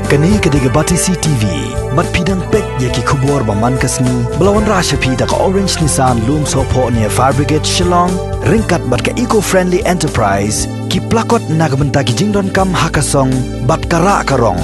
Kani kediga Batisi TV, mat pidang pek yaki kubur baman kasni, belawan rasha pida ka Orange Nissan Loom Sopo near Fire Brigade Shillong, ringkat bat ka eco-friendly enterprise, ki plakot nagbenta ki jingdon kam hakasong, bat kara karong.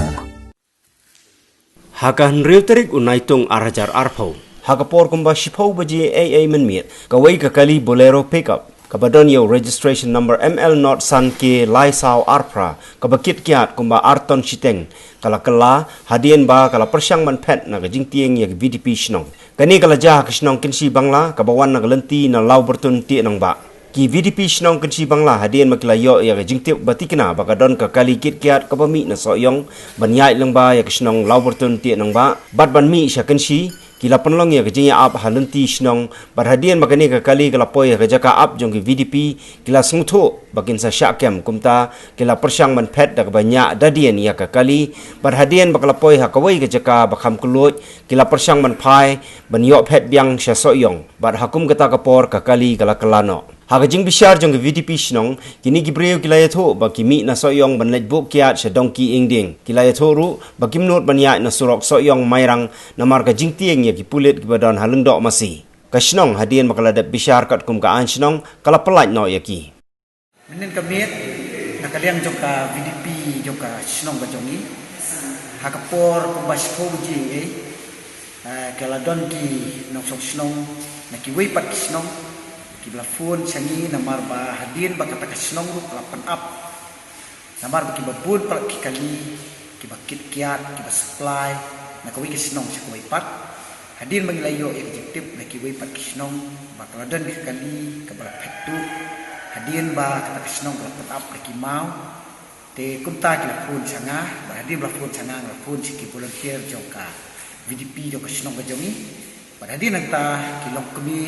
Hakan real terik unaitung arajar arpau. Hakapor kumba shipau baji AA menmiet, kawai kakali Bolero pickup. Kabadonyo registration number ML not san ke laisau arpra kabakit kiat kumba arton shiteng kala kala hadien ba kala persyang man pet na gajing tieng ya VDP shnong kani kala jah kishnong kinsi bangla kabawan na galenti na lau bertun ti nang ba ki VDP shnong kinsi bangla hadien makila yo ya gajing tiek batikna bakadon ka kali kit kiat kabami na soyong banyai lang ba ya kishnong lau bertun ti nang ba bat ban mi sya kinsi kila penlong ya kejinya ap halenti snong barhadian makani ka kali kala poi ka jaka ap jong ki VDP kila sngtho bakin sa syakem kumta kila persyang man pet dak banyak dadian ya ka kali barhadian bakala poi ha kawai ka jaka bakham kulut kila persyang man pai ban yo pet biang sya soyong bar hakum kata kapor ka kali kala kelano Hakajing bisyar jong VDP snong kini gibreu kilaya tho ba kimi na soyong ban lej buk kiat sa dongki ingding kilaya tho ru ba kimnot ban ya na surok soyong mairang na marka jing tieng ya kipulit kibadan halendok masi kasnong hadien makaladap bisyar kat kum ka an snong kala pelaj no yaki menen kamiet nakaliang jong ka VDP jong ka snong ba jongi hakapor kumbas ko ji kala donki nok sok snong nakiwei pat snong kibla phone sangi namar ba hadin ba kata kasnong ru lapan up namar ba kibabun pal kikali kibakit kiat kiba supply na kawi kasnong sa kawi pat hadin mangilayo objektif na kiwi pat kasnong ba kaladan kikali kabala phetu hadin ba kata kasnong lapan up na kimau te kumta kila phone sanga ba hadin ba phone sanga la phone si volunteer joka VDP joka kasnong ba jongi ba hadin nagta kilong kami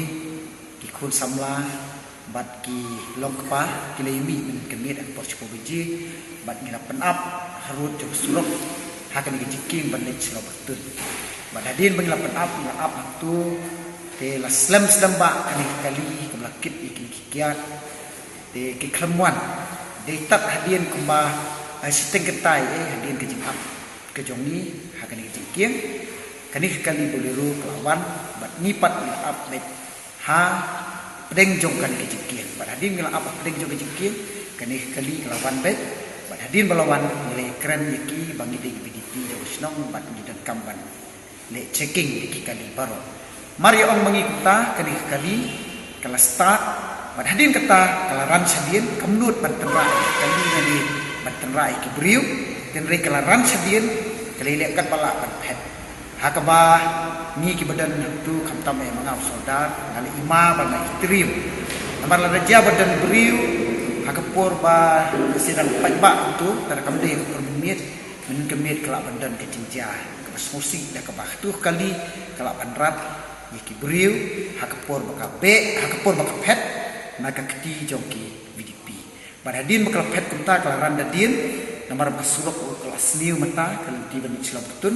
kun samla bat ki longpa ki lemi min kemit an por chupo biji bat ngila penap harut jok surok hakan ki jiking ban lech lo batun bat hadin bangila penap ngila ap tu te la slam ba ani kali kumlakit ikin kikiat te ki klemwan de tat hadin kumba siteng ketai hadin ke jingap ke jongi hakan ki jiking kani kali Bolero kelawan bat nipat ngila ap lech ha pedeng jongkan kejikian pada hadin ngila apa pedeng jong kejikian kani kali lawan bet pada hadin balawan nilai keren yaki bangi ding PDP jong snong bat ni dan kamban le checking di kali baru mari ong mengikuta kani kali kala start pada hadin kata kala ran sadien kamnut bantenra kali ngani bantenra ki briu dan re kala ran sadien kali lekat bala ban pet hakaba ni ki badan tu kamtam e mangau saudar ngali ima bang itrim amar la raja badan briu hakapor ba sidang pajba tu tar kamde ko permit men kemit kelak badan ke cinja ke musik dah ke tu kali kelak panrat ye ki briu hakapor ba be hakapor ba pet maka keti jongki VDP badadin bakal pet kunta kelaran dadin namar basurok kelas niu mata kalau tiba ni selap betun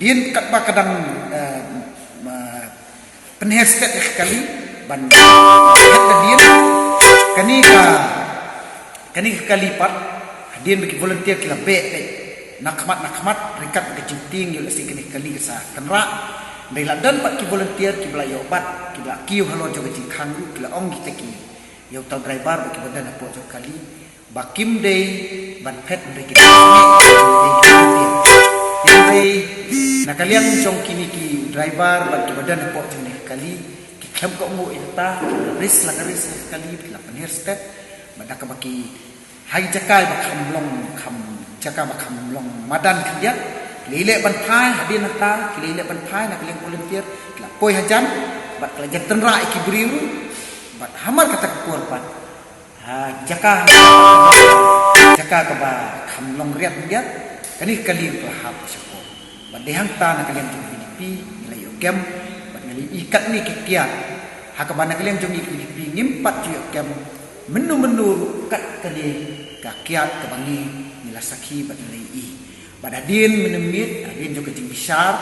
din kat ba kadang penhestet kali ban din kani kali pat din bagi volunteer kila be nakmat rekat ke jinting yo lesi kali sa kenra dai dan pat ki volunteer ki bla yo bat ki bla kiu halo jo ke jingkhang kila ong ki yo tau driver bagi badan apo jo kali bakim dei ban pet bagi nakaliang jong kini ki driver bagi badan pok jeng kali ki kem ko ngo eta ris kali la panher step bada ka baki hai jakai bakam long kham jaka bakam long madan khiat lele ban phai hadin ta lele ban phai nakaliang volunteer la poi hajan bat la jantenra ki briu bat hamar kata kuar pat ha jaka ka ba kham long riat khiat kani kali lahap badehang ta na kalian jong VDP nilai ogam bad ngali ikat ni kikiat hakabana kalian jong VDP ngimpat ju ogam menu kat kali kakiat kabangi nilasaki bad nilai i badadin menemit adin jong kejing besar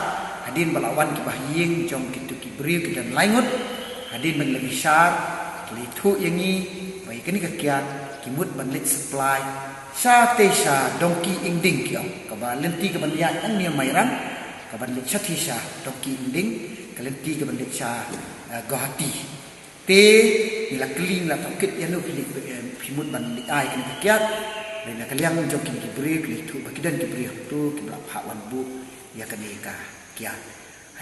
adin balawan ki bahying jong kitu kibriu dan laingut adin men lebih besar kali thu yangi bai kini kakiat kimut ban lit supply sha te sha dongki ingding kiong kaba lenti kaban ya ang niya mayran kaban lit sha ti sha dongki ingding kalenti kaban lit sha gohati te nila keling la tokit yanu kili pimut ban lit ai kan kiat dan kaliang joki kibri kili tu bakidan kibri tu kibla phawan bu ya kanika kiat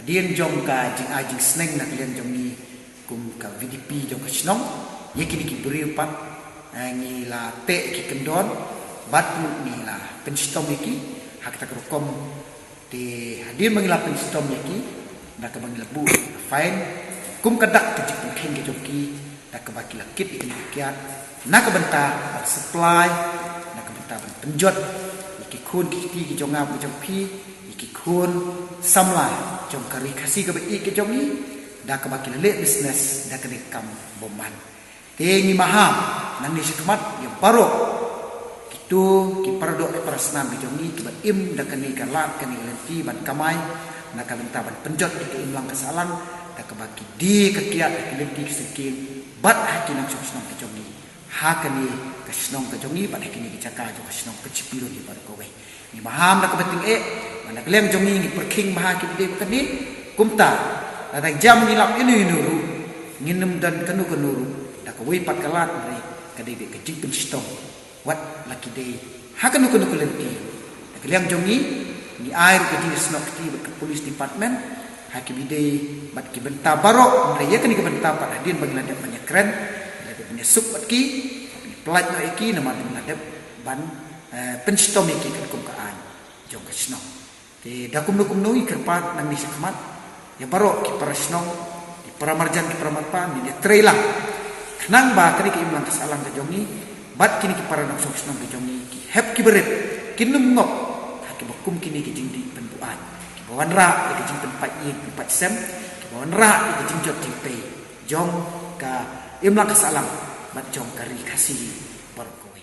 hadien jong ka jing ajing sneng na kalian jong ni kum ka VDP jong ka snong ye kini kibri pat ngi la te ki kendon bat ni la penstom iki hak tak rokom te hadien mangila penstom iki na ka mangila bu fine kum kadak ke jik ken ke joki na ka bakila kit iki kiat na ka benta supply na ka benta penjot iki kun ki jong ngam jong pi iki kun samla jong kari kasih ke iki jong ni da ka bakila le business da ka kam boman tengi maham nang ni sikmat yang paro itu ki pardo e parasnam ki jongi ki im da kani kalat kani lenti ban kamai na kalenta ban penjot ki im lang kasalang da ka baki di ka kiat ki lenti ki sekin bat haki nang susnong ki jongi ha kani ka snong ka jongi ban haki ni ki caka jo ka snong ka cipiro ni bar kowe ni maham da ka bating e mana klem jongi ni perking maha ki de kani kumta da jam ni lap ini nuru nginem dan kanu kanuru kawai pat kalat dari kadai ke jing penstom wat laki dei hakan nuku lenti kaliang jongi ni air ke di snok ti ke police department hakim dei bat ki benta barok mereka kan ke benta pat hadin bagi ladap banyak keren ladap banyak sup bat ki pelat no iki nama ladap ban penstom iki kan kumkaan jong ke snok ti dakum nukum no ikerpat nang ni sakmat ya barok ki para snok di para marjan ki para matpa ni trailang nang ba kini ke imlang kasalang ke jongi bat kini ke para nak sok senong ke jongi ki hep ki beret kinum ngok ki bakum kini ke jing di penbuan ki bawan ra ke jing tempat ye tempat sem ki bawan ra ke jing jot jing pe jong ka imlang kasalang bat jong kari kasih bar kowe